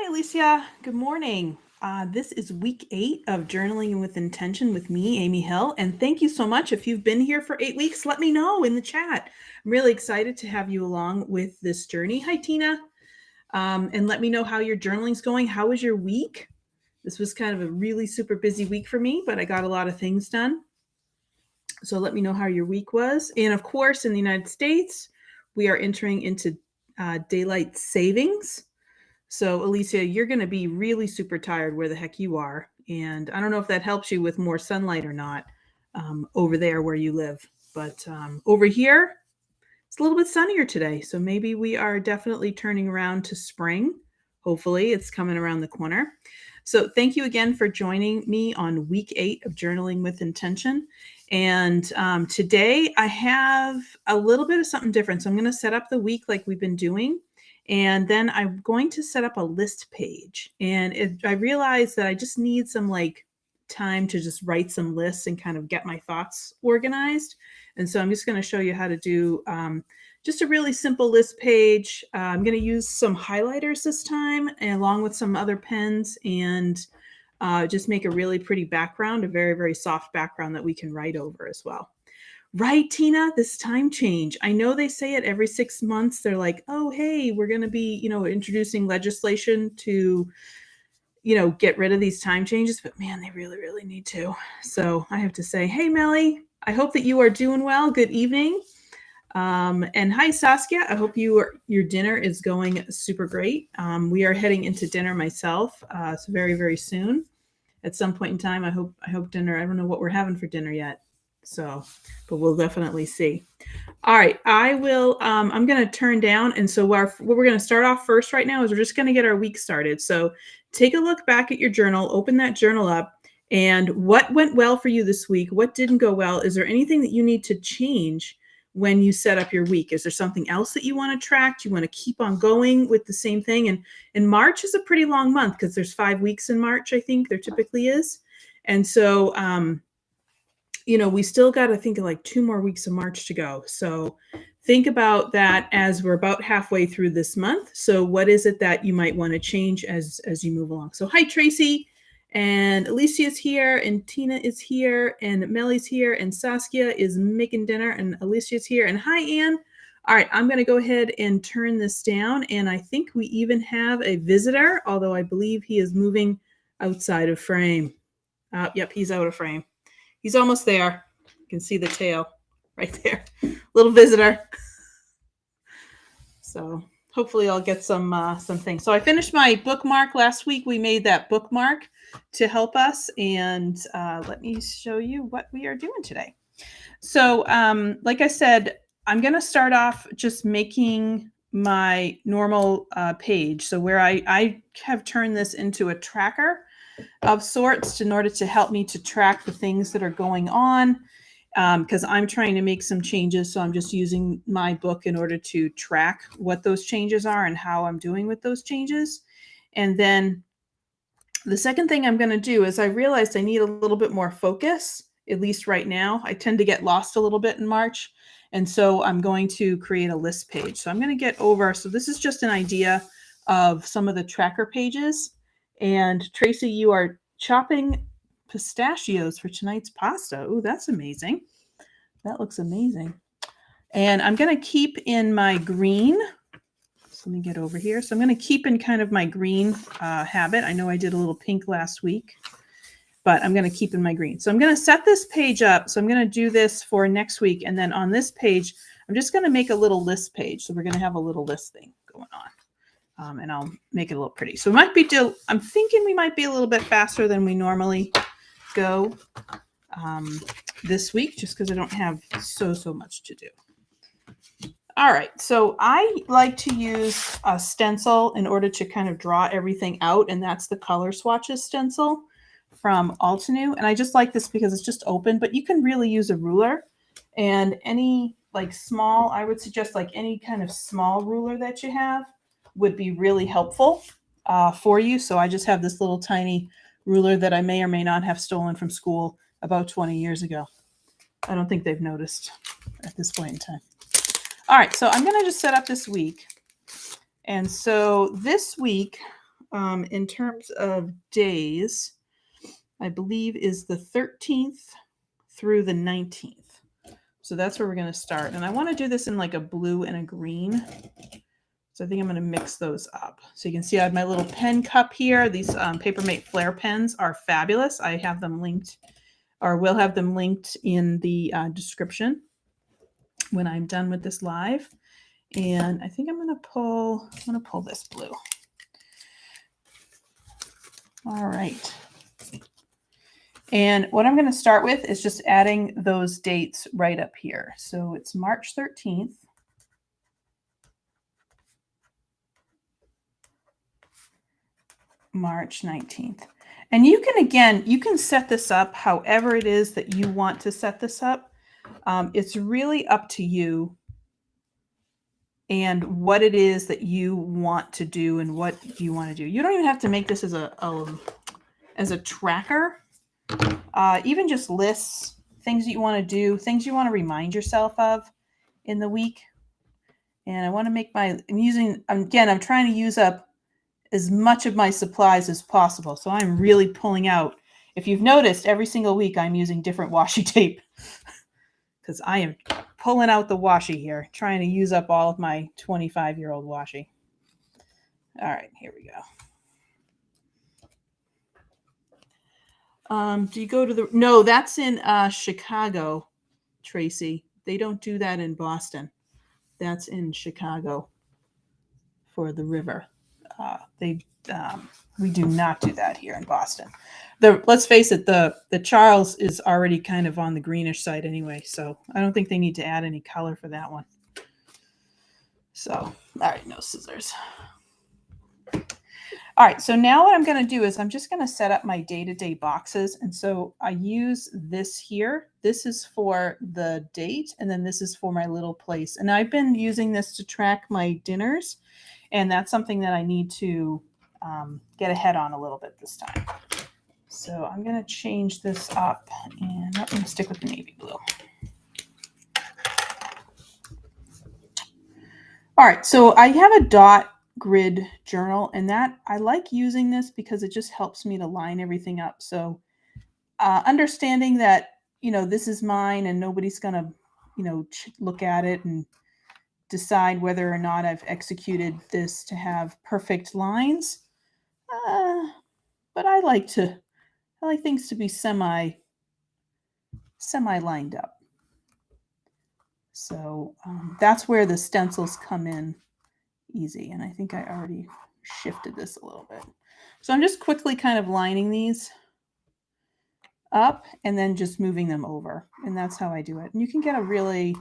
Hi, Alicia. Good morning. This is week 8 of Journaling with Intention with me, Amy Hill. And thank you so much. If you've been here for 8 weeks, let me know in the chat. I'm really excited to have you along with this journey. Hi, Tina. And let me know how your journaling's going. How was your week? This was kind of a really super busy week for me, but I got a lot of things done. So let me know how your week was. And of course, in the United States, we are entering into daylight savings. So, Alicia, you're going to be really super tired where the heck you are. And I don't know if that helps you with more sunlight or not over there where you live. But over here, it's a little bit sunnier today. So maybe we are definitely turning around to spring. Hopefully, it's coming around the corner. So, thank you again for joining me on week 8 of Journaling with Intention. And today I have a little bit of something different. So, I'm going to set up the week like we've been doing. And then I'm going to set up a list page. And I realized that I just need some time to just write some lists and kind of get my thoughts organized. And so I'm just going to show you how to do just a really simple list page. I'm going to use some highlighters this time, and along with some other pens, and just make a really pretty background, a very, very soft background that we can write over as well. Right, Tina, this time change. I know they say it every 6 months. They're like, oh, hey, we're going to be, introducing legislation to, get rid of these time changes. But man, they really, really need to. So I have to say, hey, Melly, I hope that you are doing well. Good evening. And hi, Saskia. I hope your dinner is going super great. We are heading into dinner myself. So very, very soon. At some point in time, I hope dinner. I don't know what we're having for dinner yet. So, but we'll definitely see. All right, I'm going to turn down. And so what we're going to start off first right now is we're just going to get our week started. So take a look back at your journal, open that journal up, and what went well for you this week? What didn't go well? Is there anything that you need to change when you set up your week? Is there something else that you want to track? Do you want to keep on going with the same thing? And March is a pretty long month because there's 5 weeks in March, I think there typically is. And so, we still got to think of like 2 more weeks of March to go. So think about that as we're about halfway through this month. So what is it that you might want to change as you move along? So hi, Tracy. And Alicia is here, and Tina is here, and Melly's here, and Saskia is making dinner, and Alicia's here. And hi, Anne. All right, I'm going to go ahead and turn this down. And I think we even have a visitor, although I believe he is moving outside of frame. Yep, he's out of frame. He's almost there. You can see the tail right there. Little visitor. So hopefully I'll get some things. So I finished my bookmark last week. We made that bookmark to help us. And let me show you what we are doing today. So like I said, I'm going to start off just making my normal page. So where I have turned this into a tracker of sorts in order to help me to track the things that are going on, because I'm trying to make some changes. So I'm just using my book in order to track what those changes are and how I'm doing with those changes. And then the second thing I'm going to do is I realized I need a little bit more focus, at least right now. I tend to get lost a little bit in March. And so I'm going to create a list page. So I'm going to get over. So this is just an idea of some of the tracker pages. And Tracy, you are chopping pistachios for tonight's pasta. Oh, that's amazing. That looks amazing. And I'm going to keep in my green. So let me get over here. So I'm going to keep in kind of my green habit. I know I did a little pink last week, but I'm going to keep in my green. So I'm going to set this page up. So I'm going to do this for next week. And then on this page, I'm just going to make a little list page. So we're going to have a little list thing going on. And I'll make it a little pretty. So I'm thinking we might be a little bit faster than we normally go this week, just because I don't have so much to do. All right, so I like to use a stencil in order to kind of draw everything out, and that's the Color Swatches stencil from Altenew. And I just like this because it's just open, but you can really use a ruler, and any small, I would suggest any kind of small ruler that you have would be really helpful for you. So I just have this little tiny ruler that I may or may not have stolen from school about 20 years ago. I don't think they've noticed at this point in time. All right, so I'm going to just set up this week. And so this week, in terms of days, I believe is the 13th through the 19th. So that's where we're going to start. And I want to do this in like a blue and a green. So I think I'm going to mix those up. So you can see I have my little pen cup here. These Papermate Flare pens are fabulous. I have them linked, or will have them linked in the description when I'm done with this live. And I think I'm going to pull this blue. All right. And what I'm going to start with is just adding those dates right up here. So it's March 13th. March 19th. And you can, again, you can set this up however it is that you want to set this up. It's really up to you and what it is that you want to do and what you want to do. You don't even have to make this as a tracker. Even just lists, things that you want to do, things you want to remind yourself of in the week. And I want to make I'm trying to use up as much of my supplies as possible. So I'm really pulling out. If you've noticed, every single week I'm using different washi tape because I am pulling out the washi here, trying to use up all of my 25-year-old washi. All right, here we go. Do you go to no, that's in Chicago, Tracy. They don't do that in Boston. That's in Chicago for the river. We do not do that here in Boston. Let's face it, the Charles is already kind of on the greenish side anyway, so I don't think they need to add any color for that one. So, all right, no scissors. All right, so now what I'm going to do is I'm just going to set up my day-to-day boxes. And so I use this here. This is for the date, and then this is for my little place. And I've been using this to track my dinners, and that's something that I need to get ahead on a little bit this time. So I'm going to change this up, and I'm going to stick with the navy blue. All right, so I have a dot grid journal, and that I like using this because it just helps me to line everything up. So understanding that, this is mine and nobody's going to, look at it and decide whether or not I've executed this to have perfect lines. But I like things to be semi lined up. So that's where the stencils come in easy. And I think I already shifted this a little bit. So I'm just quickly kind of lining these up and then just moving them over. And that's how I do it. And you can get a really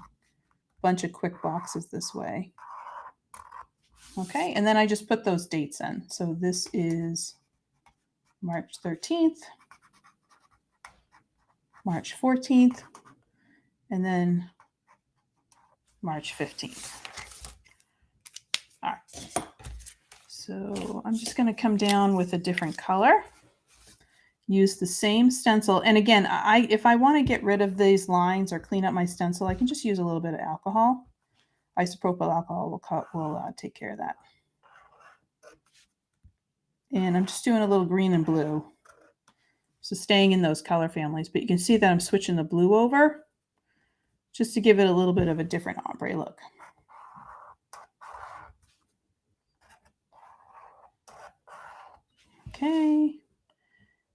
bunch of quick boxes this way. Okay, and then I just put those dates in. So this is March 13th, March 14th, and then March 15th. All right. So I'm just going to come down with a different color. Use the same stencil. And again, if I want to get rid of these lines or clean up my stencil, I can just use a little bit of alcohol. Isopropyl alcohol will take care of that. And I'm just doing a little green and blue. So staying in those color families. But you can see that I'm switching the blue over just to give it a little bit of a different ombre look. Okay.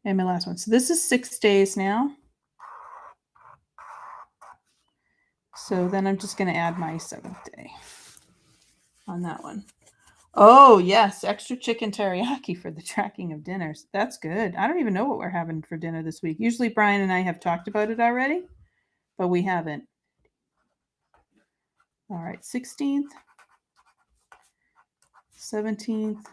And my last one. So this is 6 days now. So then I'm just going to add my 7th day on that one. Oh, yes. Extra chicken teriyaki for the tracking of dinners. That's good. I don't even know what we're having for dinner this week. Usually Brian and I have talked about it already, but we haven't. All right. 16th, 17th,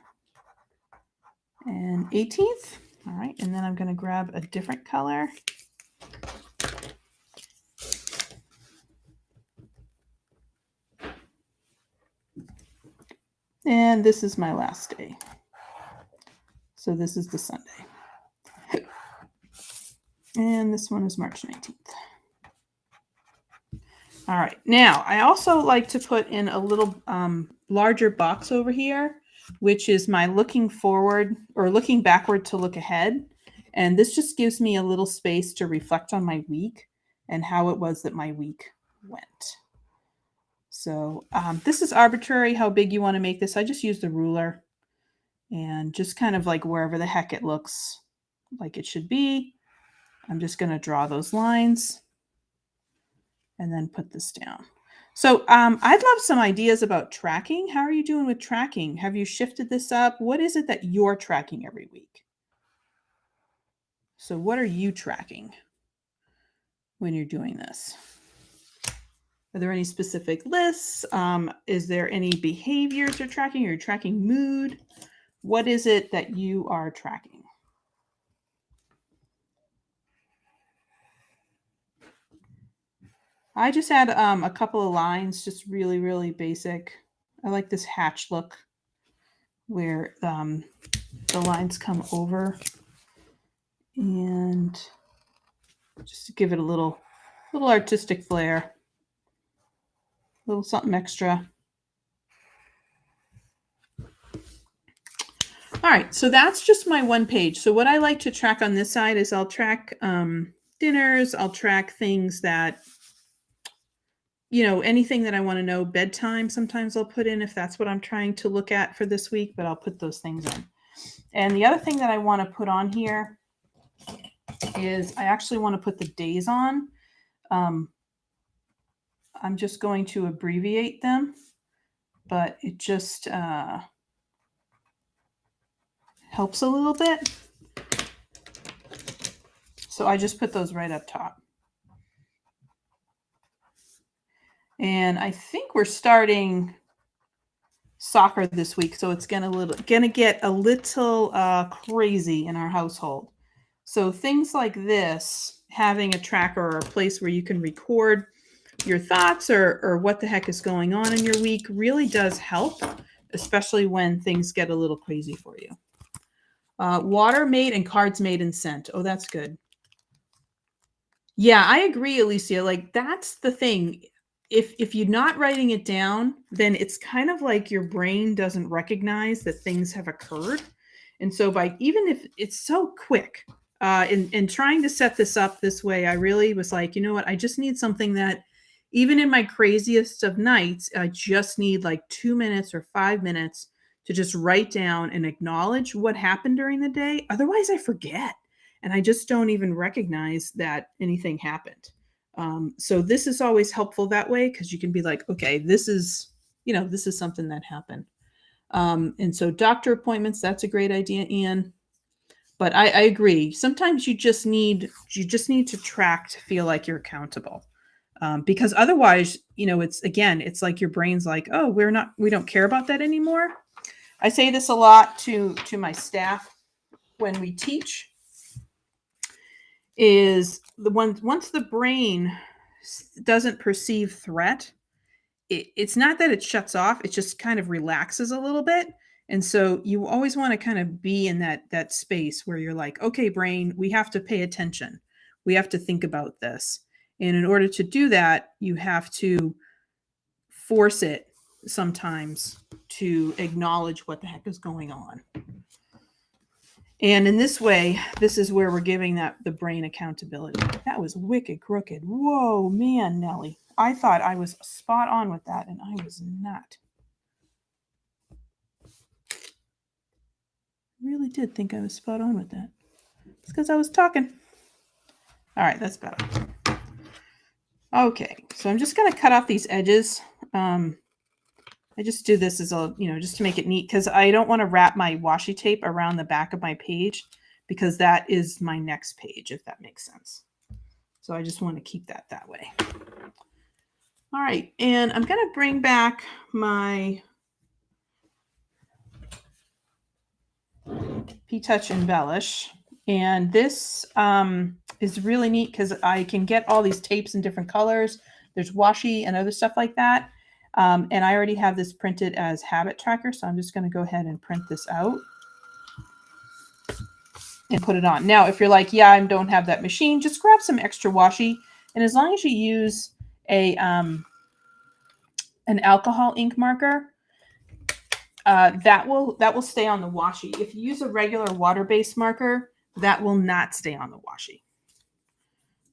and 18th. All right. And then I'm going to grab a different color. And this is my last day. So this is the Sunday. And this one is March 19th. All right. Now, I also like to put in a little larger box over here which is my looking forward or looking backward to look ahead. And this just gives me a little space to reflect on my week and how it was that my week went. So this is arbitrary how big you want to make this. I just use the ruler and just kind of like wherever the heck it looks like it should be. I'm just going to draw those lines and then put this down. So I'd love some ideas about tracking. How are you doing with tracking? Have you shifted this up? What is it that you're tracking every week? So what are you tracking when you're doing this? Are there any specific lists? Is there any behaviors you're tracking? Are you tracking mood? What is it that you are tracking? I just had a couple of lines, just really, really basic. I like this hatch look where the lines come over and just to give it a little artistic flair, a little something extra. All right, so that's just my one page. So what I like to track on this side is I'll track dinners, I'll track things that, you know, anything that I want to know, bedtime, sometimes I'll put in if that's what I'm trying to look at for this week, but I'll put those things in. And the other thing that I want to put on here is I actually want to put the days on. I'm just going to abbreviate them, but it just helps a little bit. So I just put those right up top. And I think we're starting soccer this week, so it's gonna get a little crazy in our household. So things like this, having a tracker or a place where you can record your thoughts or what the heck is going on in your week really does help, especially when things get a little crazy for you. Water made and cards made and sent. Oh, that's good. Yeah, I agree, Alicia. Like that's the thing. If you're not writing it down, then it's kind of like your brain doesn't recognize that things have occurred. And so by even if it's so quick, in trying to set this up this way, I really was like, you know what? I just need something that even in my craziest of nights, I just need like 2 minutes or 5 minutes to just write down and acknowledge what happened during the day. Otherwise, I forget and I just don't even recognize that anything happened. So this is always helpful that way because you can be like, okay, this is something that happened. And so doctor appointments, that's a great idea, Ian. But I agree. Sometimes you just need to track to feel like you're accountable. Because otherwise, it's like your brain's like, oh, we don't care about that anymore. I say this a lot to my staff when we teach is once the brain doesn't perceive threat, it's not that it shuts off, it just kind of relaxes a little bit. And so you always want to kind of be in that space where you're like, okay, brain, we have to pay attention. We have to think about this. And in order to do that, you have to force it sometimes to acknowledge what the heck is going on. And in this way, this is where we're giving the brain accountability. That was wicked crooked. Whoa, man, Nellie. I thought I was spot on with that, and I was not. I really did think I was spot on with that. It's because I was talking. All right, that's better. Okay, so I'm just going to cut off these edges. I just do this as just to make it neat because I don't want to wrap my washi tape around the back of my page because that is my next page, if that makes sense. So I just want to keep that way. All right, and I'm going to bring back my P-Touch Embellish. And this is really neat because I can get all these tapes in different colors. There's washi and other stuff like that. And I already have this printed as habit tracker, so I'm just going to go ahead and print this out and put it on. Now, if you're like, yeah, I don't have that machine, just grab some extra washi. And as long as you use an alcohol ink marker, that will stay on the washi. If you use a regular water-based marker, that will not stay on the washi.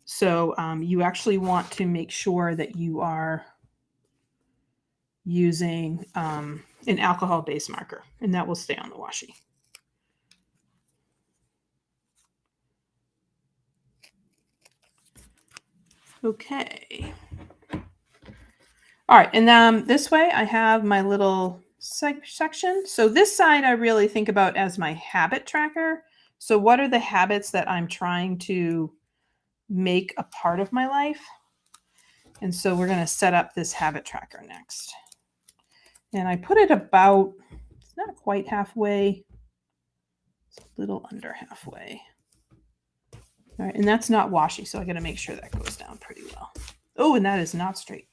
So you actually want to make sure that you are using an alcohol-based marker, and that will stay on the washi. Okay. All right, and this way I have my little section. So this side I really think about as my habit tracker. So what are the habits that I'm trying to make a part of my life? And so we're going to set up this habit tracker next. And I put it about, it's not quite halfway, it's a little under halfway. All right, and that's not washi, so I got to make sure that goes down pretty well. Oh, and that is not straight.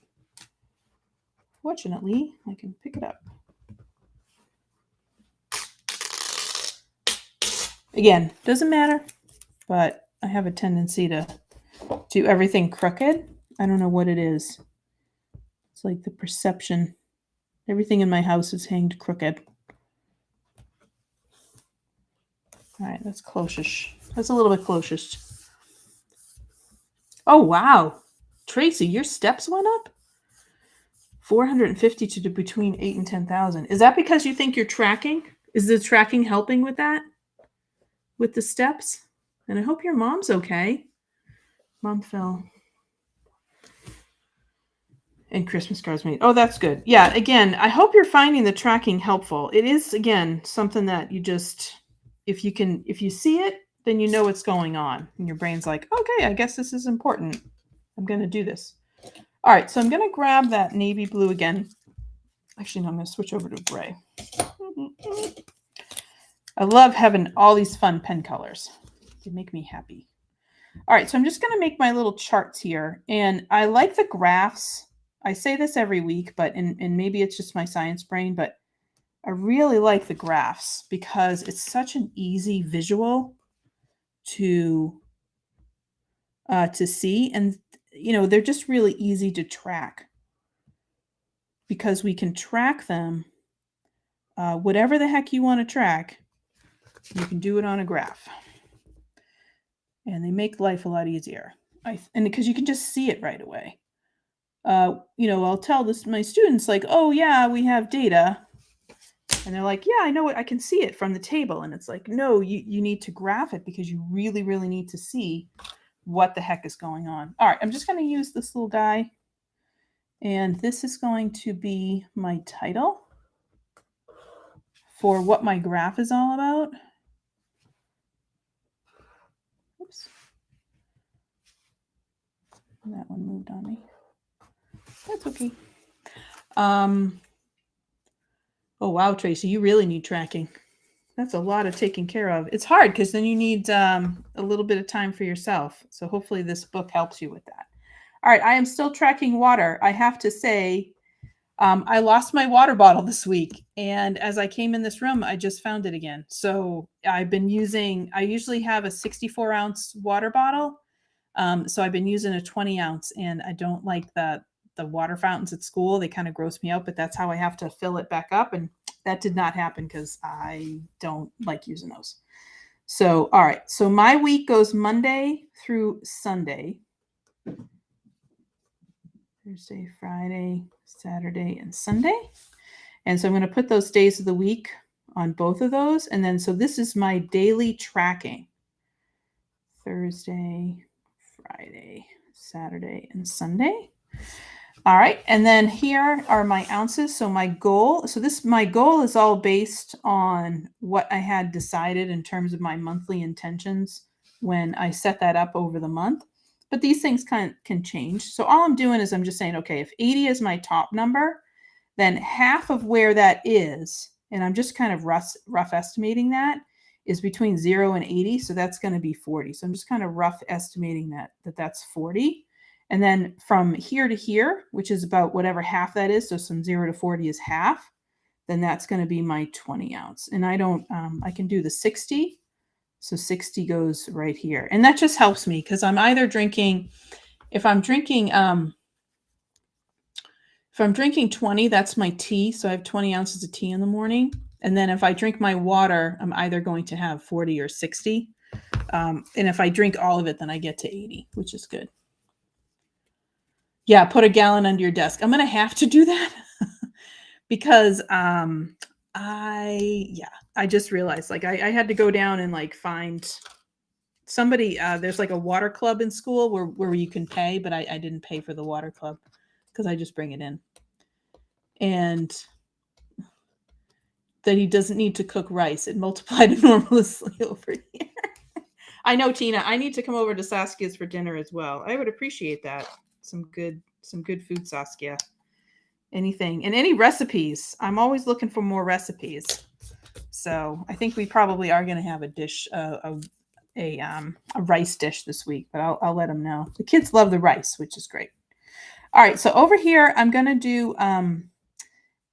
Fortunately, I can pick it up. Again, doesn't matter, but I have a tendency to do everything crooked. I don't know what it is. It's like the perception. Everything in my house is hanged crooked. All right, that's close-ish. That's a little bit close-ish. Oh, wow. Tracy, your steps went up? 450 to between 8 and 10,000. Is that because you think you're tracking? Is the tracking helping with that? With the steps? And I hope your mom's okay. Mom fell. And Christmas cards made. Oh, that's good. Yeah, again, I hope you're finding the tracking helpful. It is, again, something that you just, if you see it, then you know what's going on. And your brain's like, okay, I guess this is important. I'm going to do this. All right, so I'm going to grab that navy blue again. Actually, no, I'm going to switch over to gray. I love having all these fun pen colors. They make me happy. All right, so I'm just going to make my little charts here. And I like the graphs. I say this every week, but and maybe it's just my science brain, but I really like the graphs because it's such an easy visual to see. And, you know, they're just really easy to track because we can track them. Whatever the heck you want to track, you can do it on a graph. And they make life a lot easier. And because you can just see it right away. You know, I'll tell my students like, oh yeah, we have data. And they're like, yeah, I know it. I can see it from the table. And it's like, no, you need to graph it because you really, really need to see what the heck is going on. All right, I'm just going to use this little guy. And this is going to be my title for what my graph is all about. Oops. That one moved on me. That's okay. Oh, wow, Tracy, you really need tracking. That's a lot of taking care of. It's hard because then you need a little bit of time for yourself. So hopefully this book helps you with that. All right, I am still tracking water. I have to say, I lost my water bottle this week. And as I came in this room, I just found it again. So I've been using, I usually have a 64-ounce water bottle. So I've been using a 20-ounce, and I don't like the water fountains at school. They kind of gross me out, but that's how I have to fill it back up. And that did not happen because I don't like using those. So, all right. So my week goes Monday through Sunday. Thursday, Friday, Saturday, and Sunday. And so I'm going to put those days of the week on both of those. And then, so this is my daily tracking. Thursday, Friday, Saturday, and Sunday. All right. And then here are my ounces. So my goal is all based on what I had decided in terms of my monthly intentions when I set that up over the month. But these things can change. So all I'm doing is I'm just saying, okay, if 80 is my top number, then half of where that is, and I'm just kind of rough estimating that, is between 0 and 80. So that's going to be 40. So I'm just kind of rough estimating that's 40. And then from here to here, which is about whatever half that is, so from 0 to 40 is half, then that's going to be my 20 ounce. And I can do the 60. So 60 goes right here. And that just helps me because I'm either drinking, if I'm drinking If I'm drinking 20, that's my tea. So I have 20 ounces of tea in the morning. And then if I drink my water, I'm either going to have 40 or 60. And if I drink all of it, then I get to 80, which is good. Yeah, put a gallon under your desk. I'm going to have to do that because I just realized like I had to go down and like find somebody. There's like a water club in school where you can pay, but I didn't pay for the water club because I just bring it in. And that he doesn't need to cook rice. It multiplied enormously over here. I know, Tina. I need to come over to Saskia's for dinner as well. I would appreciate that. Some good food, Saskia. Anything and any recipes. I'm always looking for more recipes. So I think we probably are going to have a dish, a rice dish this week. But I'll let them know. The kids love the rice, which is great. All right. So over here, I'm going to do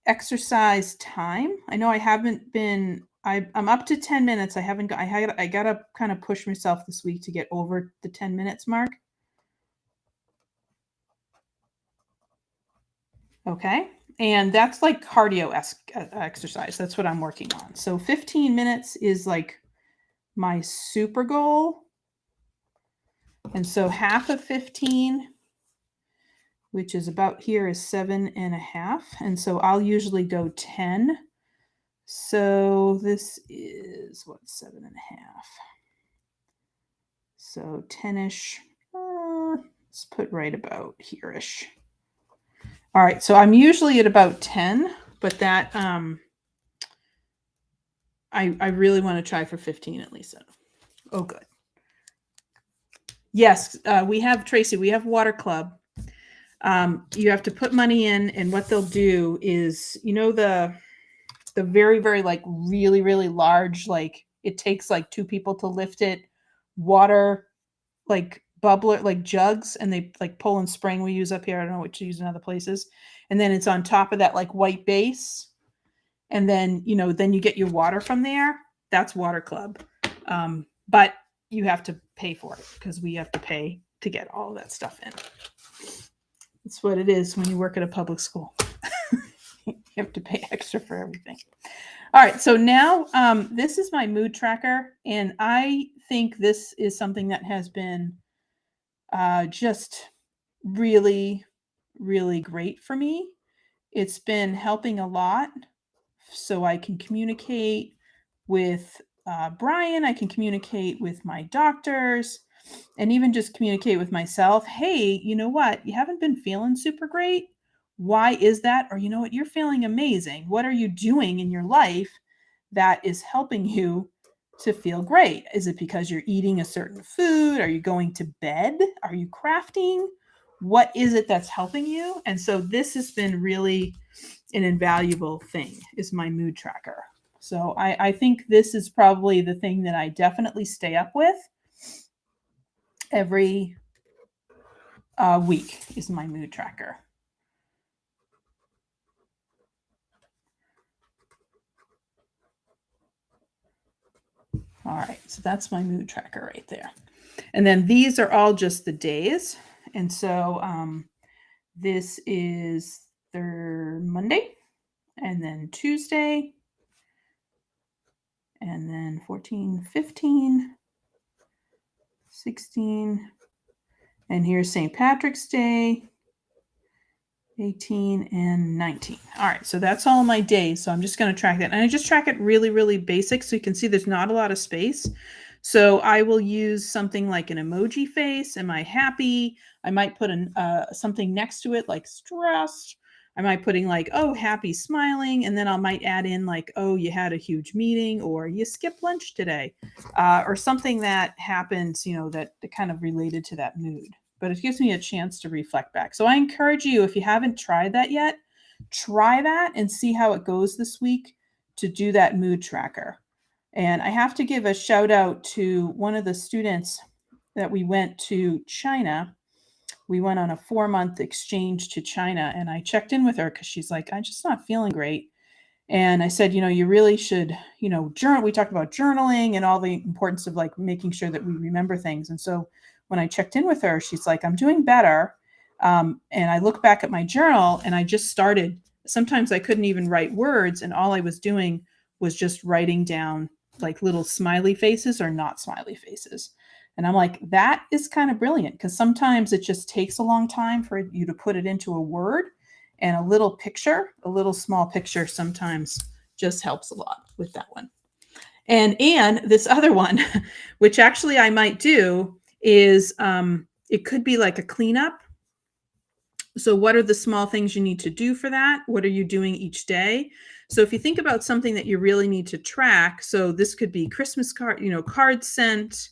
exercise time. I know I haven't been. I'm up to 10 minutes. I haven't. I gotta kind of push myself this week to get over the 10 minutes mark. Okay, and that's like cardio exercise. That's what I'm working on. So 15 minutes is like my super goal, and so half of 15, which is about here, is 7.5, and so I'll usually go 10. So this is what, 7.5. So 10-ish. Let's put right about here-ish. All right, so I'm usually at about 10, but that I really want to try for 15 at least. Oh, good. Yes, we have, Tracy, we have Water Club. You have to put money in, and what they'll do is, you know, the very, very like really, really large, like it takes like 2 people to lift it, water, like bubbler, like jugs, and they like Poland Spring we use up here. I don't know what to use in other places. And then it's on top of that like white base. And then, you know, then you get your water from there. That's Water Club. But you have to pay for it because we have to pay to get all that stuff in. That's what it is when you work at a public school. You have to pay extra for everything. All right, so now this is my mood tracker, and I think this is something that has been just really, really great for me. It's been helping a lot, so I can communicate with Brian, I can communicate with my doctors, and even just communicate with myself. Hey, you know what? You haven't been feeling super great. Why is that? Or you know what? You're feeling amazing. What are you doing in your life that is helping you to feel great? Is it because you're eating a certain food? Are you going to bed? Are you crafting? What is it that's helping you? And so this has been really an invaluable thing, is my mood tracker. So I think this is probably the thing that I definitely stay up with every week, is my mood tracker. All right, so that's my mood tracker right there. And then these are all just the days. And so this is Monday, and then Tuesday, and then 14, 15, 16, and here's St. Patrick's Day, 18 and 19. All right, so that's all my days. So I'm just going to track that. And I just track it really, really basic. So you can see there's not a lot of space. So I will use something like an emoji face. Am I happy? I might put something next to it like stressed. I might putting like, oh, happy, smiling. And then I might add in like, oh, you had a huge meeting, or you skipped lunch today, or something that happens, you know, that kind of related to that mood. But it gives me a chance to reflect back. So I encourage you, if you haven't tried that yet, try that and see how it goes this week to do that mood tracker. And I have to give a shout out to one of the students that we went to China. We went on a 4-month exchange to China, and I checked in with her because she's like, I'm just not feeling great. And I said, you know, you really should, you know, journal. We talked about journaling and all the importance of like making sure that we remember things. And so when I checked in with her, she's like, I'm doing better. And I look back at my journal and I just started. Sometimes I couldn't even write words, and all I was doing was just writing down like little smiley faces or not smiley faces. And I'm like, that is kind of brilliant, because sometimes it just takes a long time for you to put it into a word, and a little picture, a little small picture sometimes just helps a lot with that one. And this other one, which actually I might do, is it could be like a cleanup. So what are the small things you need to do for that? What are you doing each day? So if you think about something that you really need to track, so this could be Christmas card, cards sent.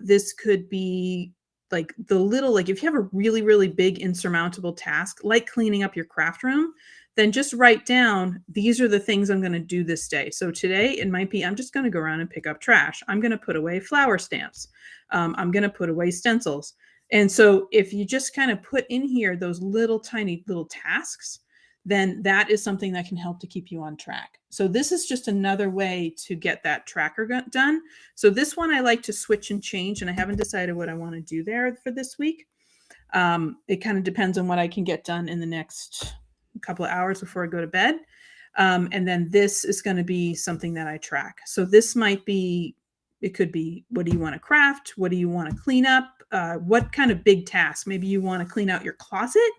This could be like the little, like if you have a really, really big insurmountable task, like cleaning up your craft room, then just write down, these are the things I'm going to do this day. So today it might be, I'm just going to go around and pick up trash. I'm going to put away flower stamps. I'm going to put away stencils. And so if you just kind of put in here those little tiny little tasks, then that is something that can help to keep you on track. So this is just another way to get that tracker done. So this one I like to switch and change, and I haven't decided what I want to do there for this week. It kind of depends on what I can get done in the next couple of hours before I go to bed. And then this is going to be something that I track. So this might be, it could be, what do you want to craft? What do you want to clean up? What kind of big task? Maybe you want to clean out your closet.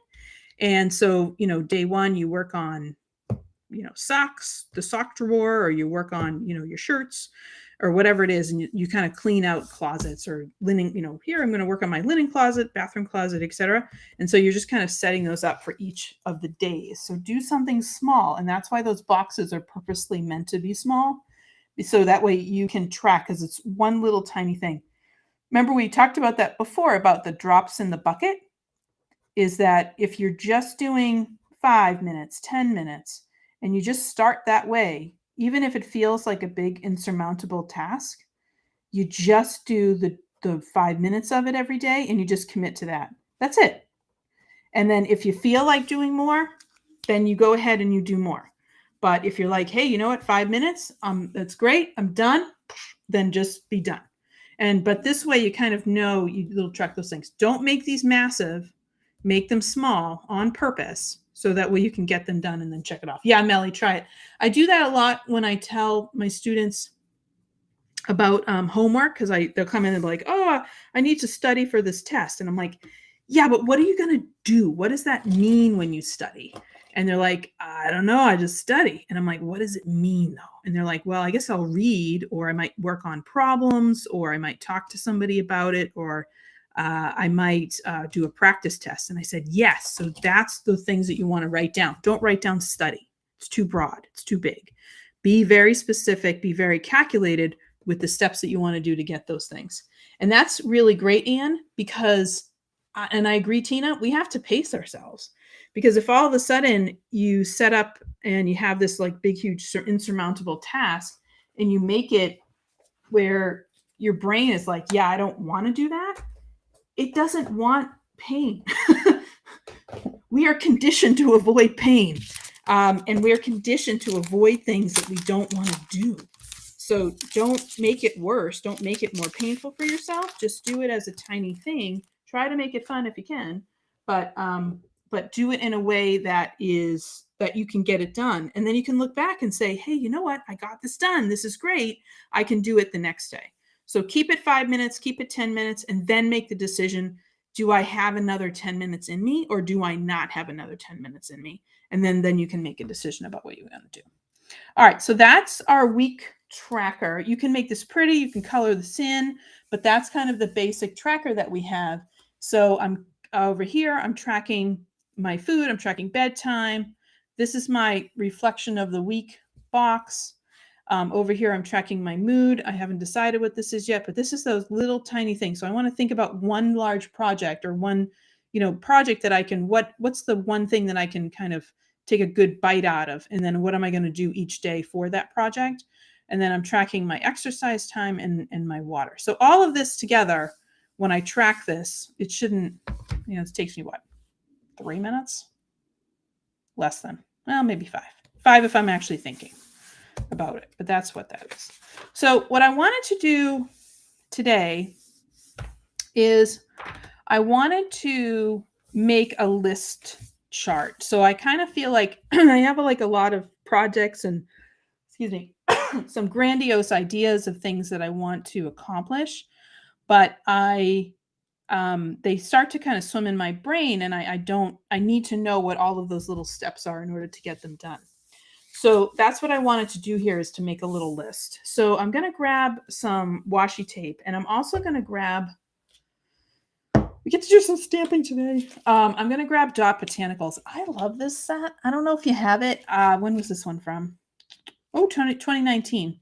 And so, day one, you work on, socks, the sock drawer, or you work on, your shirts or whatever it is. And you kind of clean out closets or linen, here I'm going to work on my linen closet, bathroom closet, etc. And so you're just kind of setting those up for each of the days. So do something small. And that's why those boxes are purposely meant to be small. So that way you can track, because it's one little tiny thing. Remember, we talked about that before, about the drops in the bucket, is that if you're just doing 5 minutes, 10 minutes, and you just start that way, even if it feels like a big insurmountable task, you just do the 5 minutes of it every day, and you just commit to that. That's it. And then if you feel like doing more, then you go ahead and you do more. But if you're like, hey, you know what, 5 minutes, that's great, I'm done, then just be done. But this way you kind of know, you little track those things. Don't make these massive, make them small on purpose, so that way you can get them done and then check it off. Yeah, Melly, try it. I do that a lot when I tell my students about homework, because they'll come in and be like, oh, I need to study for this test. And I'm like, yeah, but what are you going to do? What does that mean when you study? And they're like, I don't know, I just study. And I'm like, what does it mean though? And they're like, well, I guess I'll read, or I might work on problems, or I might talk to somebody about it, or I might do a practice test. And I said, yes. So that's the things that you want to write down. Don't write down study. It's too broad. It's too big. Be very specific, be very calculated with the steps that you want to do to get those things. And that's really great, Anne, because, and I agree, Tina, we have to pace ourselves. Because if all of a sudden you set up and you have this like big, huge, insurmountable task, and you make it where your brain is like, yeah, I don't want to do that. It doesn't want pain. We are conditioned to avoid pain. And we're conditioned to avoid things that we don't want to do. So don't make it worse. Don't make it more painful for yourself. Just do it as a tiny thing. Try to make it fun if you can, but do it in a way that you can get it done. And then you can look back and say, hey, you know what? I got this done. This is great. I can do it the next day. So keep it 5 minutes, keep it 10 minutes, and then make the decision. Do I have another 10 minutes in me, or do I not have another 10 minutes in me? And then you can make a decision about what you're going to do. All right, so that's our week tracker. You can make this pretty, you can color this in, but that's kind of the basic tracker that we have. So I'm over here, I'm tracking my food, I'm tracking bedtime. This is my reflection of the week box. Over here, I'm tracking my mood. I haven't decided what this is yet, but this is those little tiny things. So I want to think about one large project, or one, project that I can, what's the one thing that I can kind of take a good bite out of? And then what am I going to do each day for that project? And then I'm tracking my exercise time and my water. So all of this together, when I track this, it shouldn't, it takes me 3 minutes? Less than, well, maybe 5. 5 if I'm actually thinking about it, but that's what that is. So what I wanted to do today is I wanted to make a list chart. So I kind of feel like I have like a lot of projects and, excuse me, some grandiose ideas of things that I want to accomplish, but they start to kind of swim in my brain, and I need to know what all of those little steps are in order to get them done. So that's what I wanted to do here, is to make a little list. So I'm going to grab some washi tape, and I'm also going to grab, we get to do some stamping today. I'm going to grab Dot Botanicals. I love this set. I don't know if you have it. When was this one from? Oh, 2019.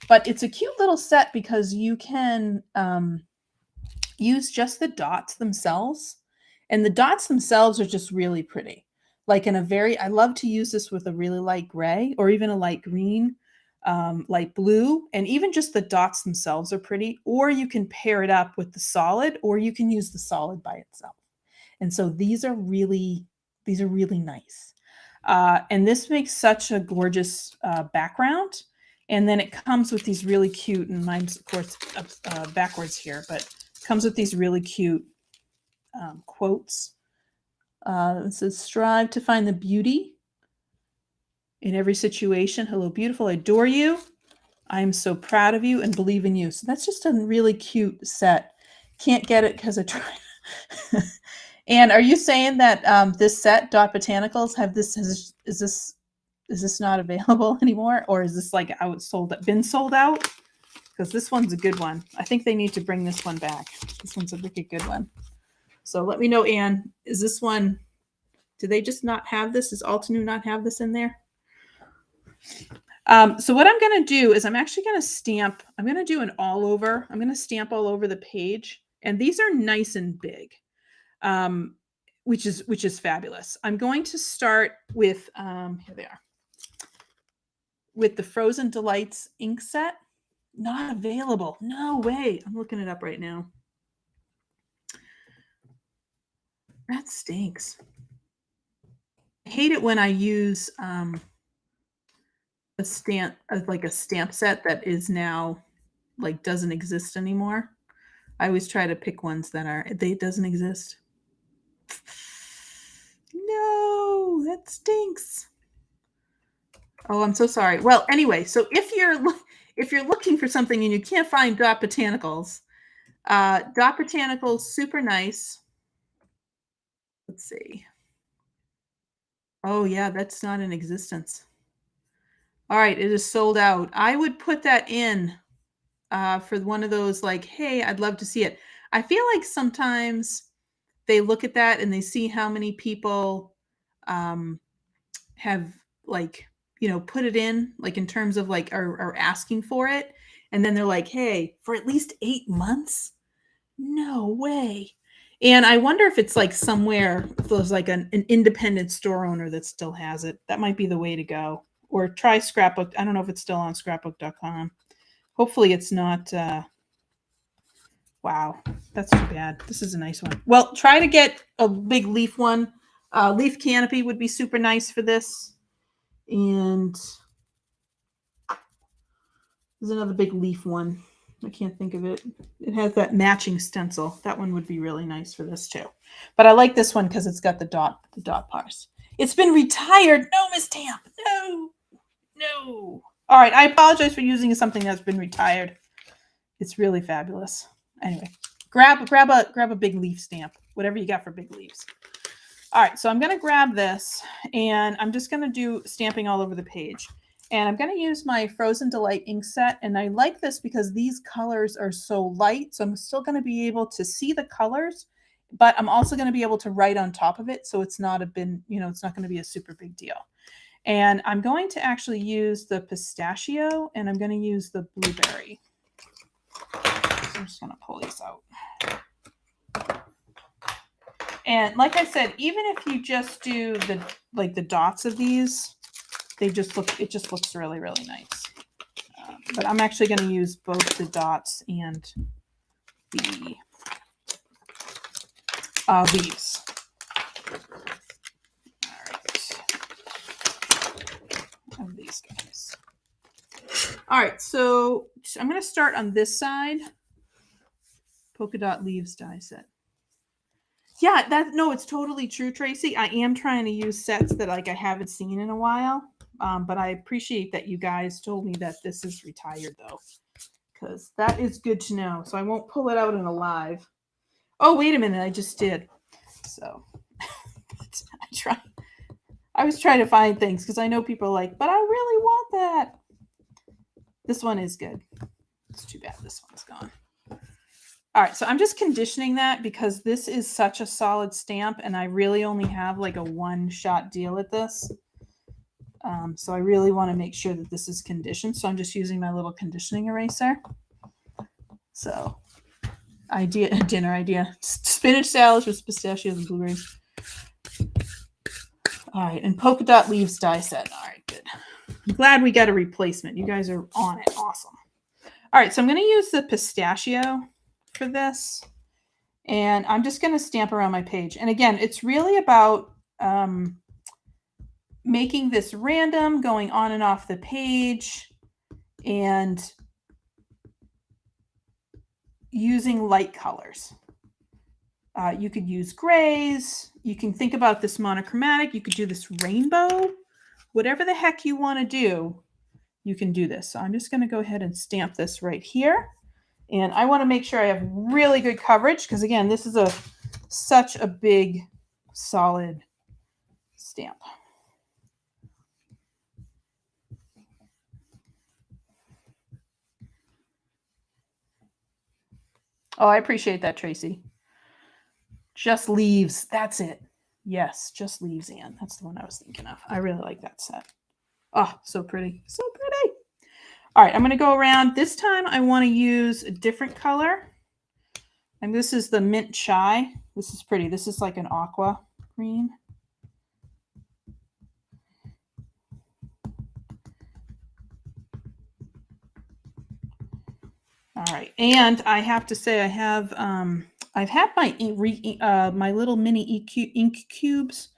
But it's a cute little set because you can use just the dots themselves. And the dots themselves are just really pretty. Like I love to use this with a really light gray or even a light green, light blue, and even just the dots themselves are pretty. Or you can pair it up with the solid, or you can use the solid by itself. And so these are really nice. And this makes such a gorgeous background. And then it comes with these really cute, and mine's of course backwards here, but comes with these really cute quotes. It says, "Strive to find the beauty in every situation. Hello, beautiful. I adore you. I am so proud of you and believe in you." So that's just a really cute set. Can't get it because I tried. And are you saying that this set, Dot Botanicals, is this not available anymore, or is this like been sold out? Because this one's a good one. I think they need to bring this one back. This one's a wicked good one. So let me know, Anne. Is this one? Do they just not have this? Does Altenew not have this in there? So what I'm going to do is I'm actually going to stamp. I'm going to do an all over. I'm going to stamp all over the page, and these are nice and big, which is fabulous. I'm going to start with here they are, with the Frozen Delights ink set. Not available. No way. I'm looking it up right now. That stinks. I hate it when I use a stamp, like a stamp set that is now like doesn't exist anymore. I always try to pick ones that doesn't exist. No, that stinks. Oh, I'm so sorry. Well, anyway, so if you're looking for something and you can't find Dot Botanicals, Dot Botanicals, super nice. Let's see. Oh yeah, that's not in existence. All right, it is sold out. I would put that in for one of those, like, hey, I'd love to see it. I feel like sometimes they look at that and they see how many people have, like, put it in, like, in terms of like are asking for it. And then they're like, hey, for at least 8 months? No way. And I wonder if it's like somewhere, if there's like an independent store owner that still has it. That might be the way to go. Or try Scrapbook. I don't know if it's still on scrapbook.com. Hopefully it's not. Wow, that's too bad. This is a nice one. Well, try to get a big leaf one. Leaf canopy would be super nice for this. And there's another big leaf one. I can't think of it. It has that matching stencil. That one would be really nice for this too. But I like this one because it's got the dot parse. It's been retired. No, Miss Tamp. No. All right. I apologize for using something that's been retired. It's really fabulous. Anyway, grab a big leaf stamp. Whatever you got for big leaves. All right. So I'm going to grab this, and I'm just going to do stamping all over the page. And I'm going to use my Frozen Delight ink set. And I like this because these colors are so light. So I'm still going to be able to see the colors, but I'm also going to be able to write on top of it. So it's not it's not going to be a super big deal. And I'm going to actually use the pistachio, and I'm going to use the blueberry. So I'm just going to pull these out. And like I said, even if you just do the dots of these, it just looks really, really nice. But I'm actually going to use both the dots and the leaves. All right. Of these guys. All right, so I'm going to start on this side. Polka dot leaves die set. Yeah, no, it's totally true, Tracy. I am trying to use sets that like I haven't seen in a while. But I appreciate that you guys told me that this is retired though, because that is good to know. So I won't pull it out in a live. Oh, wait a minute, I just did. So I was trying to find things because I know people are like, but I really want that. This one is good. It's too bad this one's gone. All right, so I'm just conditioning that because this is such a solid stamp and I really only have like a one-shot deal at this. So I really want to make sure that this is conditioned. So I'm just using my little conditioning eraser. So dinner idea, spinach salad with pistachios and blueberries. All right, and polka dot leaves die set. All right, good. I'm glad we got a replacement. You guys are on it. Awesome. All right, so I'm going to use the pistachio for this. And I'm just going to stamp around my page. And again, it's really about making this random, going on and off the page, and using light colors. You could use grays. You can think about this monochromatic. You could do this rainbow. Whatever the heck you want to do, you can do this. So I'm just going to go ahead and stamp this right here. And I want to make sure I have really good coverage because, again, this is such a big, solid stamp. Oh, I appreciate that, Tracy. Just leaves. That's it. Yes, just leaves, Anne. That's the one I was thinking of. I really like that set. Oh, so pretty. So pretty. All right, I'm going to go around. This time I want to use a different color. And this is the Mint Chai. This is pretty. This is like an aqua green. All right, and I have to say I have I've had my my little mini ink cubes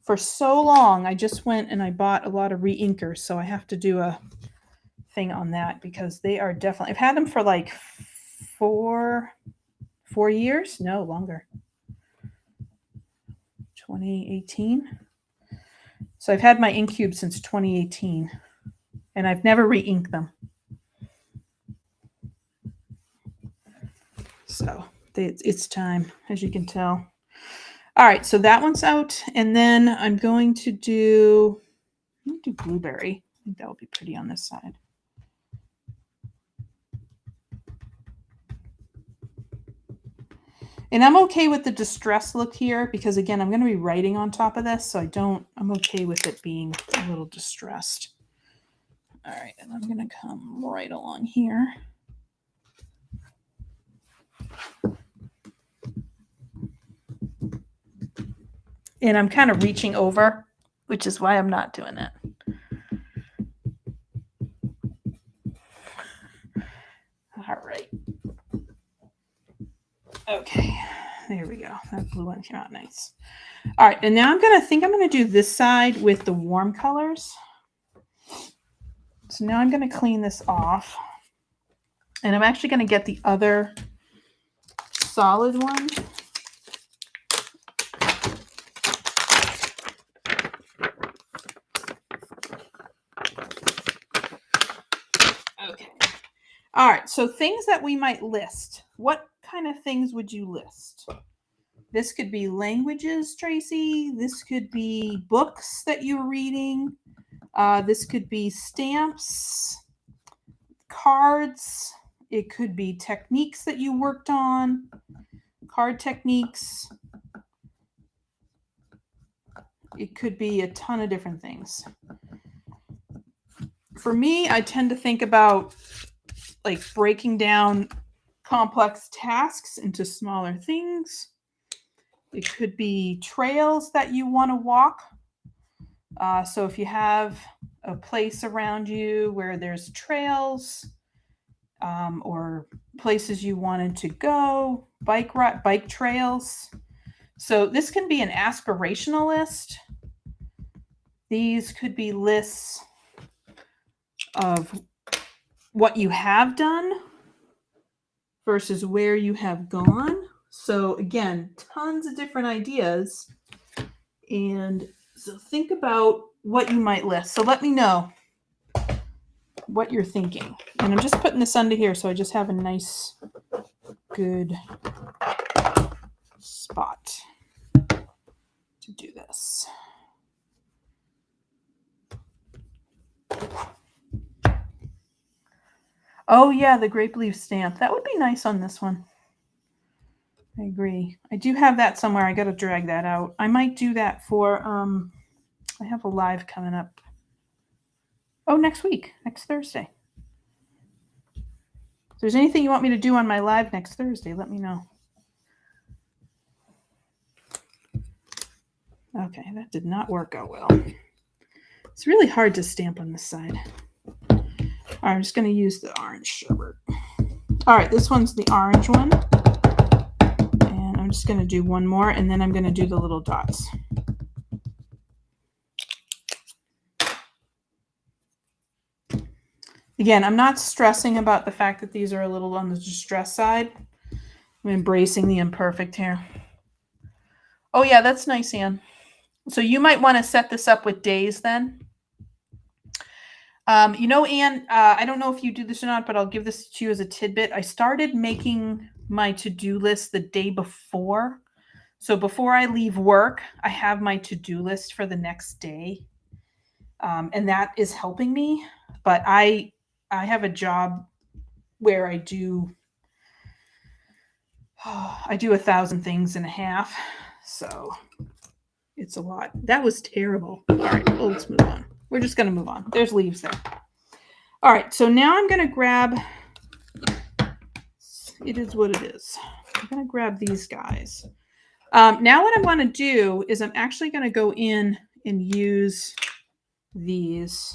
for so long. I just went and I bought a lot of re-inkers, so I have to do a thing on that because they are definitely. I've had them for like 4 years, no longer. 2018. So I've had my ink cube since 2018, and I've never re-inked them. So it's time, as you can tell. All right, so that one's out. And then I'm going to do blueberry. I think that will be pretty on this side. And I'm okay with the distress look here because, again, I'm going to be writing on top of this. So I'm okay with it being a little distressed. All right, and I'm going to come right along here. And I'm kind of reaching over, which is why I'm not doing it. All right. Okay, there we go. That blue one came out nice. All right, and now I'm going to do this side with the warm colors. So now I'm going to clean this off. And I'm actually going to get the other solid one. Okay. All right, so things that we might list. What kind of things would you list? This could be languages, Tracy. This could be books that you're reading. This could be stamps, cards. It could be techniques that you worked on, card techniques. It could be a ton of different things. For me, I tend to think about like breaking down complex tasks into smaller things. It could be trails that you want to walk. So if you have a place around you where there's trails or places you wanted to go, bike trails. So this can be an aspirational list. These could be lists of what you have done versus where you have gone. So again, tons of different ideas. And so think about what you might list. So let me know what you're thinking. And I'm just putting this under here so I just have a nice, good spot to do this. Oh yeah, the grape leaf stamp. That would be nice on this one. I agree. I do have that somewhere. I got to drag that out. I might do that for, I have a live coming up. Oh, next week, next Thursday. If there's anything you want me to do on my live next Thursday, let me know. Okay, that did not work out well. It's really hard to stamp on this side. All right, I'm just going to use the orange sherbet. All right, this one's the orange one. And I'm just going to do one more, and then I'm going to do the little dots. Again, I'm not stressing about the fact that these are a little on the distress side. I'm embracing the imperfect here. Oh yeah, that's nice, Anne. So you might want to set this up with days then. You know, Anne, I don't know if you do this or not, but I'll give this to you as a tidbit. I started making my to-do list the day before. So before I leave work, I have my to-do list for the next day. And that is helping me. But I have a job where I do 1,000 things and a half. So it's a lot. That was terrible. All right, well, let's move on. We're just going to move on. There's leaves there. All right, so now I'm going to grab, it is what it is. I'm going to grab these guys. Now what I want to do is I'm actually going to go in and use these.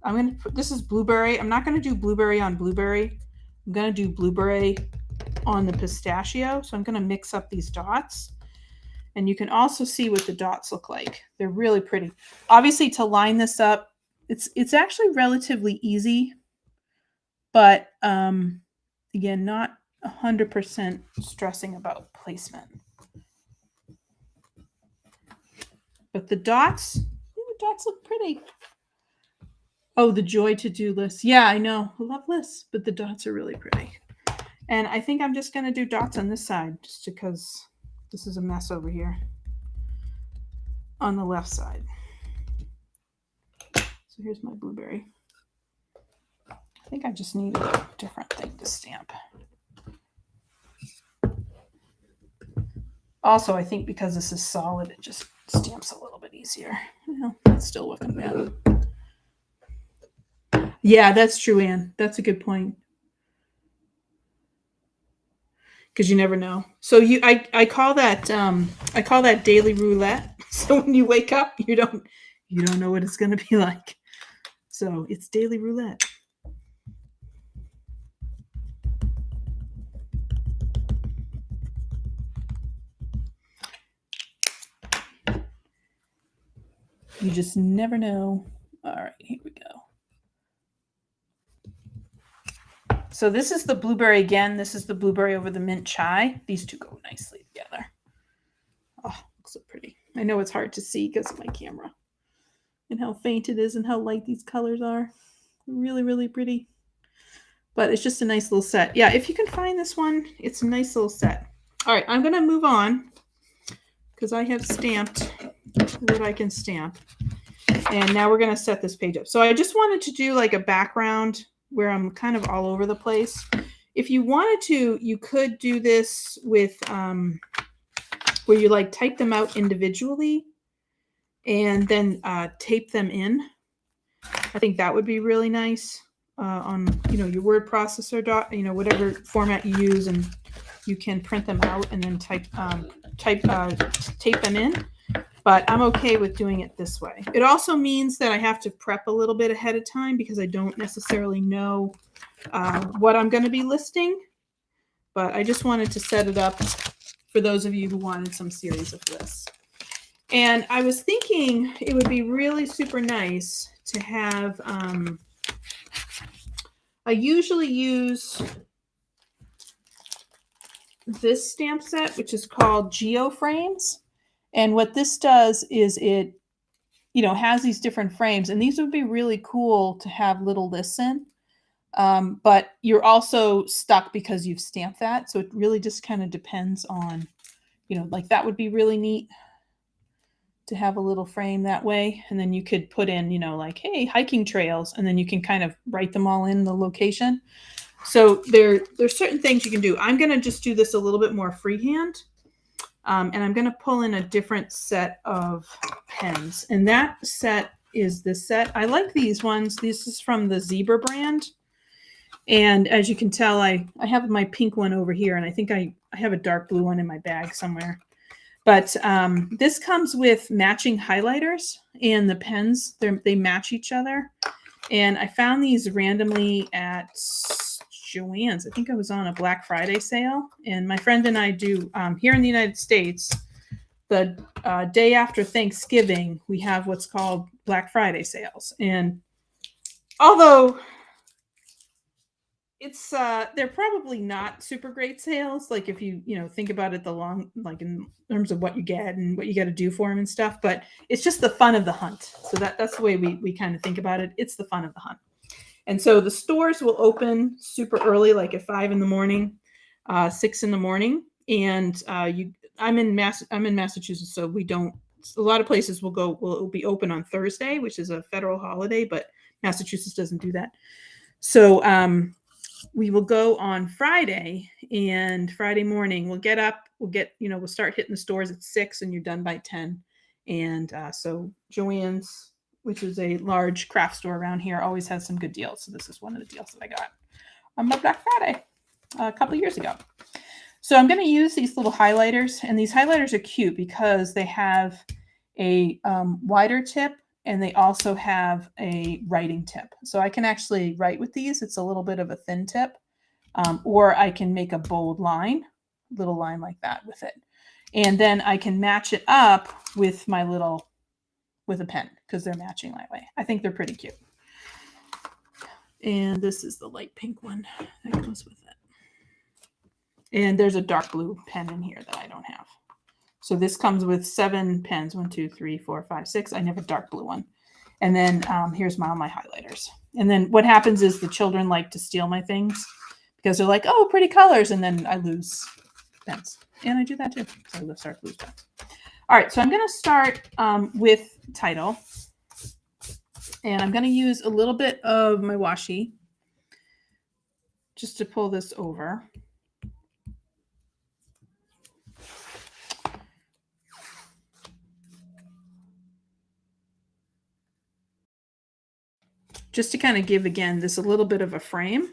I'm going to put, this is blueberry. I'm not going to do blueberry on blueberry. I'm going to do blueberry on the pistachio. So I'm going to mix up these dots. And you can also see what the dots look like. They're really pretty. Obviously, to line this up, it's actually relatively easy, but again, not 100% stressing about placement. But the dots look pretty. Oh, the joy to-do list. Yeah, I know. I love lists, but the dots are really pretty. And I think I'm just going to do dots on this side just because this is a mess over here on the left side. So here's my blueberry. I think I just need a different thing to stamp. Also, I think because this is solid, it just stamps a little bit easier. Well, it's still looking bad. Yeah, that's true, Anne. That's a good point. Because you never know. So I call that daily roulette. So when you wake up, you don't know what it's going to be like. So it's daily roulette. You just never know. All right, here we go. So this is the blueberry again. This is the blueberry over the mint chai. These two go nicely together. Oh, looks so pretty. I know it's hard to see because of my camera and how faint it is and how light these colors are. Really, really pretty. But it's just a nice little set. Yeah, if you can find this one, it's a nice little set. All right, I'm going to move on because I have stamped what I can stamp. And now we're going to set this page up. So I just wanted to do like a background where I'm kind of all over the place. If you wanted to, you could do this with where you like type them out individually and then tape them in. I think that would be really nice on your word processor, whatever format you use, and you can print them out and then tape them in. But I'm okay with doing it this way. It also means that I have to prep a little bit ahead of time because I don't necessarily know what I'm going to be listing. But I just wanted to set it up for those of you who wanted some series of lists. And I was thinking it would be really super nice to have, I usually use this stamp set, which is called Geo Frames. And what this does is it, has these different frames, and these would be really cool to have little lists in. But you're also stuck because you've stamped that. So it really just kind of depends on, like that would be really neat to have a little frame that way. And then you could put in, like, hey, hiking trails, and then you can kind of write them all in the location. So there's certain things you can do. I'm going to just do this a little bit more freehand. And I'm going to pull in a different set of pens. And that set is this set. I like these ones. This is from the Zebra brand. And as you can tell, I have my pink one over here, and I think I have a dark blue one in my bag somewhere. But this comes with matching highlighters, and the pens, they match each other. And I found these randomly at Joann's. I think I was on a Black Friday sale. And my friend and I do, here in the United States, the day after Thanksgiving, we have what's called Black Friday sales. And although it's they're probably not super great sales, like if you think about it like in terms of what you get and what you got to do for them and stuff, but it's just the fun of the hunt. So that's the way we kind of think about it. It's the fun of the hunt. And so the stores will open super early, like at 5 in the morning, 6 in the morning. And I'm in Massachusetts, so we don't. A lot of places will be open on Thursday, which is a federal holiday, but Massachusetts doesn't do that. So we will go on Friday, and Friday morning we'll get up. We'll start hitting the stores at 6, and you're done by 10. And so Joann's, which is a large craft store around here, always has some good deals. So this is one of the deals that I got on my Black Friday a couple years ago. So I'm going to use these little highlighters, and these highlighters are cute because they have a wider tip, and they also have a writing tip. So I can actually write with these. It's a little bit of a thin tip, or I can make a bold line, little line like that with it. And then I can match it up with with a pen because they're matching that way. I think they're pretty cute. And this is the light pink one that goes with it. And there's a dark blue pen in here that I don't have. So this comes with 7 pens, 1, 2, 3, 4, 5, 6. I have a dark blue one. And then here's all my highlighters. And then what happens is the children like to steal my things because they're like, oh, pretty colors. And then I lose pens. And I do that too. So I start to lose pens. All right, so I'm going to start with title. And I'm going to use a little bit of my washi just to pull this over. Just to kind of give, again, this a little bit of a frame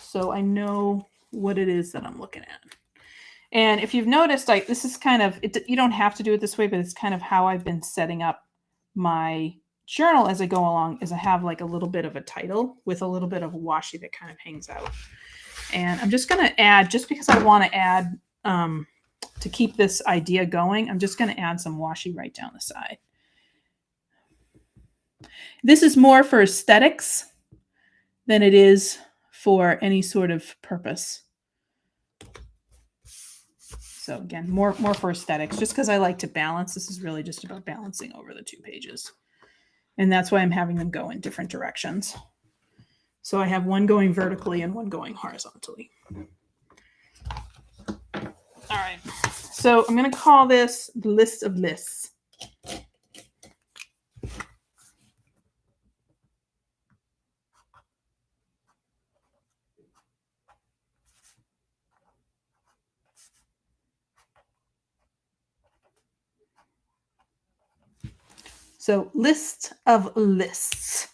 so I know what it is that I'm looking at. And if you've noticed, like this is kind of, you don't have to do it this way, but it's kind of how I've been setting up my journal as I go along, is I have like a little bit of a title with a little bit of washi that kind of hangs out. And I'm just going to add, just because I want to add, to keep this idea going, I'm just going to add some washi right down the side. This is more for aesthetics than it is for any sort of purpose. So again, more for aesthetics, just because I like to balance. This is really just about balancing over the 2 pages. And that's why I'm having them go in different directions. So I have one going vertically and one going horizontally. All right. So I'm going to call this the list of lists. So list of lists.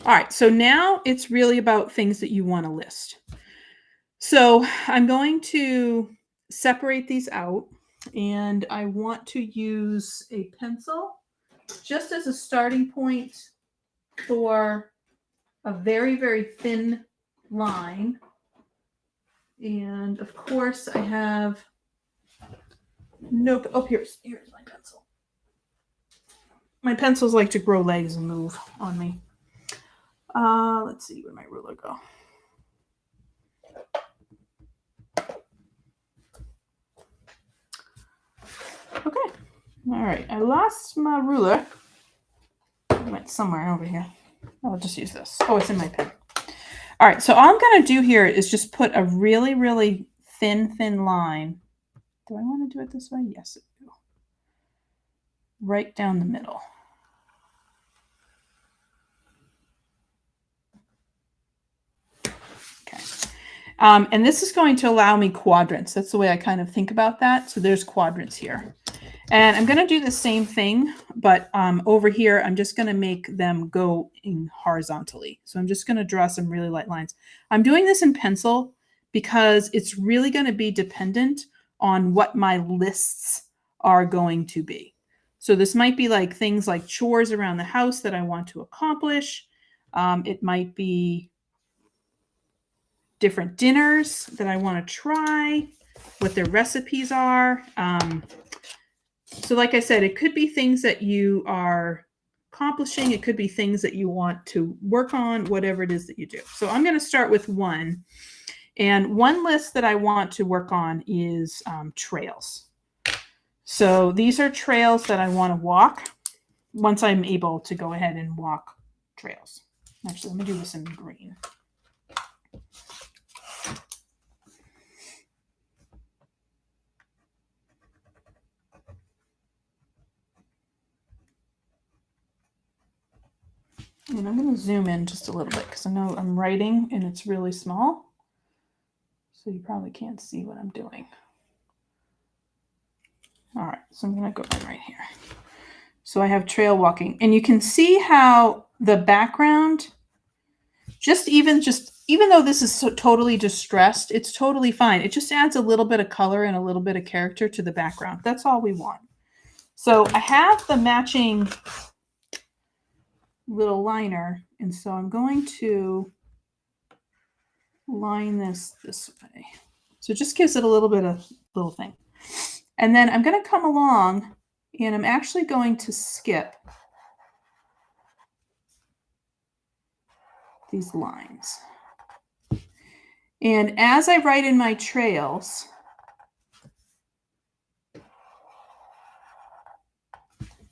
All right, so now it's really about things that you want to list. So I'm going to separate these out, and I want to use a pencil just as a starting point for a very, very thin line. And of course I have no, oh, here's my pencil. My pencils like to grow legs and move on me. Let's see, where'd my ruler go? All right, I lost my ruler. It went somewhere over here. I'll just use this. Oh, it's in my pen. All right, so all I'm going to do here is just put a really, really thin line. Do I want to do it this way? Yes, I do. Right down the middle. Okay. And this is going to allow me quadrants. That's the way I kind of think about that. So there's quadrants here. And I'm going to do the same thing, but over here, I'm just going to make them go in horizontally. So I'm just going to draw some really light lines. I'm doing this in pencil because it's really going to be dependent on what my lists are going to be. So this might be like things like chores around the house that I want to accomplish. It might be different dinners that I want to try, what their recipes are. So like I said, it could be things that you are accomplishing. It could be things that you want to work on, whatever it is that you do. So I'm going to start with one. And one list that I want to work on is trails. So these are trails that I want to walk once I'm able to go ahead and walk trails. Actually, let me do this in green. And I'm going to zoom in just a little bit because I know I'm writing and it's really small. So you probably can't see what I'm doing. All right, so I'm going to go in right here. So I have trail walking. And you can see how the background, even though this is so totally distressed, it's totally fine. It just adds a little bit of color and a little bit of character to the background. That's all we want. So I have the matching little liner, and so I'm going to line this way. So it just gives it a little bit of little thing. And then I'm going to come along and I'm actually going to skip these lines. And as I write in my trails,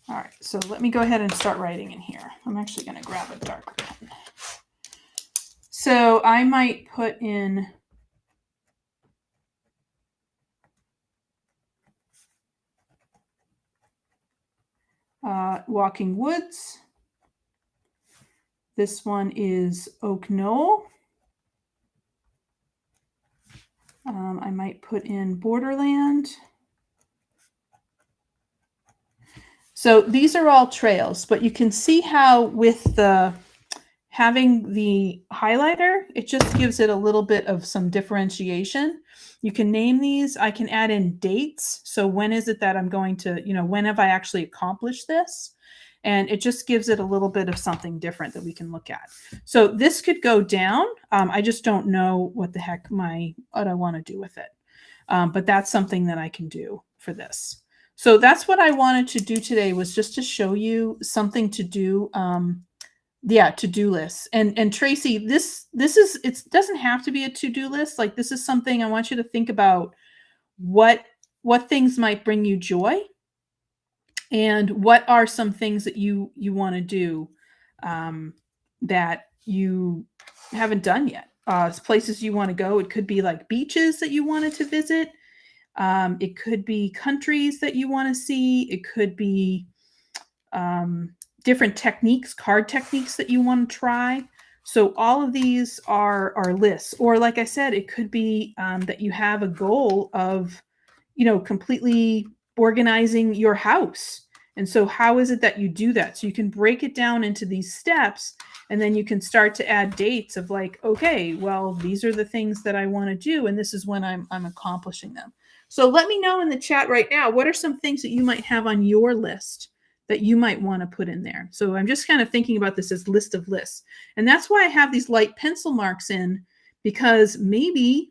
all right, so let me go ahead and start writing in here. I'm actually going to grab a darker pen. So I might put in Walking Woods. This one is Oak Knoll. I might put in Borderland. So these are all trails, but you can see how with having the highlighter, it just gives it a little bit of some differentiation. You can name these. I can add in dates. So when is it that I'm going to, when have I actually accomplished this? And it just gives it a little bit of something different that we can look at. So this could go down. I just don't know what the heck what I want to do with it. But that's something that I can do for this. So that's what I wanted to do today, was just to show you something to do. To-do lists. And Tracy, this is, it doesn't have to be a to-do list. Like, this is something I want you to think about what things might bring you joy, and what are some things that you want to do that you haven't done yet. Places you want to go. It could be like beaches that you wanted to visit. It could be countries that you want to see. It could be different techniques, card techniques that you want to try. So all of these are lists. Or like I said, it could be that you have a goal of, completely organizing your house. And so how is it that you do that? So you can break it down into these steps, and then you can start to add dates of like, okay, well, these are the things that I want to do, and this is when I'm accomplishing them. So let me know in the chat right now, what are some things that you might have on your list that you might want to put in there? So I'm just kind of thinking about this as list of lists. And that's why I have these light pencil marks in, because maybe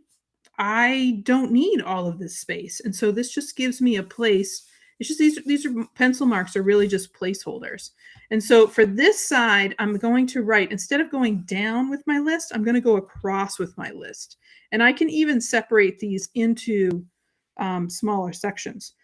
I don't need all of this space. And so this just gives me a place. It's just these are pencil marks are really just placeholders. And so for this side, I'm going to write, instead of going down with my list, I'm going to go across with my list. And I can even separate these into smaller sections.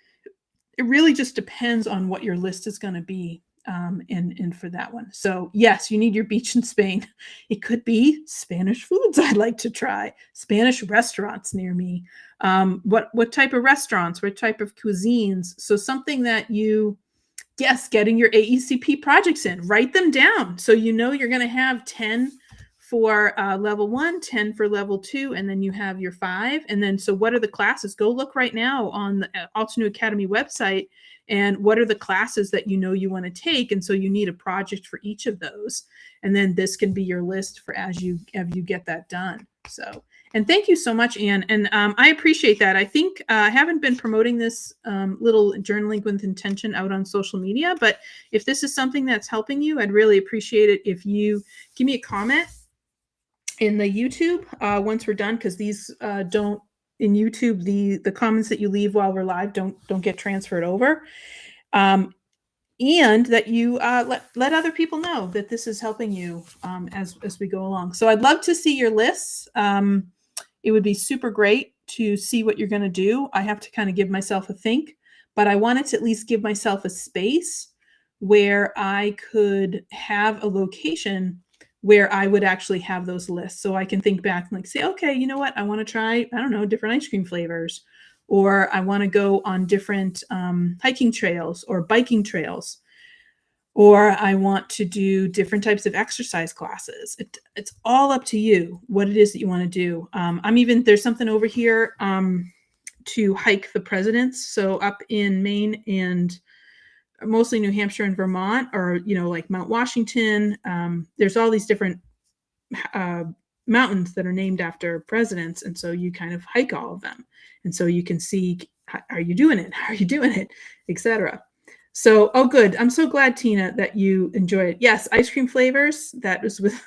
it really just depends on what your list is going to be. And for that one. So yes, you need your beach in Spain. It could be Spanish foods I'd like to try, Spanish restaurants near me. What type of restaurants, what type of cuisines? So something that you, yes, getting your AECP projects in, write them down. So you know you're going to have 10 for level 1, 10 for level 2, and then you have your 5. And then, so what are the classes? Go look right now on the Altenew Academy website, and what are the classes that you know you want to take? And so you need a project for each of those. And then this can be your list for as you get that done. So, and thank you so much, Anne. And I appreciate that. I think I haven't been promoting this little journaling with intention out on social media, but if this is something that's helping you, I'd really appreciate it if you give me a comment in the YouTube once we're done, because these don't, in YouTube, the comments that you leave while we're live don't get transferred over. And that you let other people know that this is helping you as we go along. So I'd love to see your lists. It would be super great to see what you're going to do. I have to kind of give myself a think, but I wanted to at least give myself a space where I could have a location where I would actually have those lists. So I can think back and like say, okay, you know what? I want to try, I don't know, different ice cream flavors, or I want to go on different hiking trails or biking trails, or I want to do different types of exercise classes. It's all up to you what it is that you want to do. There's something over here to hike the presidents. So up in Maine and mostly New Hampshire and Vermont, or, like Mount Washington, there's all these different mountains that are named after presidents. And so you kind of hike all of them. And so you can see, are you doing it? How are you doing it? Etc. So, oh, good. I'm so glad, Tina, that you enjoy it. Yes, ice cream flavors. That was with,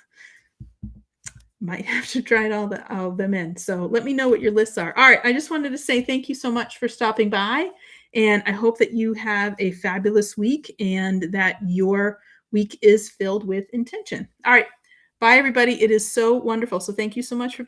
might have to try all of them in. So let me know what your lists are. All right. I just wanted to say thank you so much for stopping by. And I hope that you have a fabulous week and that your week is filled with intention. All right. Bye, everybody. It is so wonderful. So thank you so much for being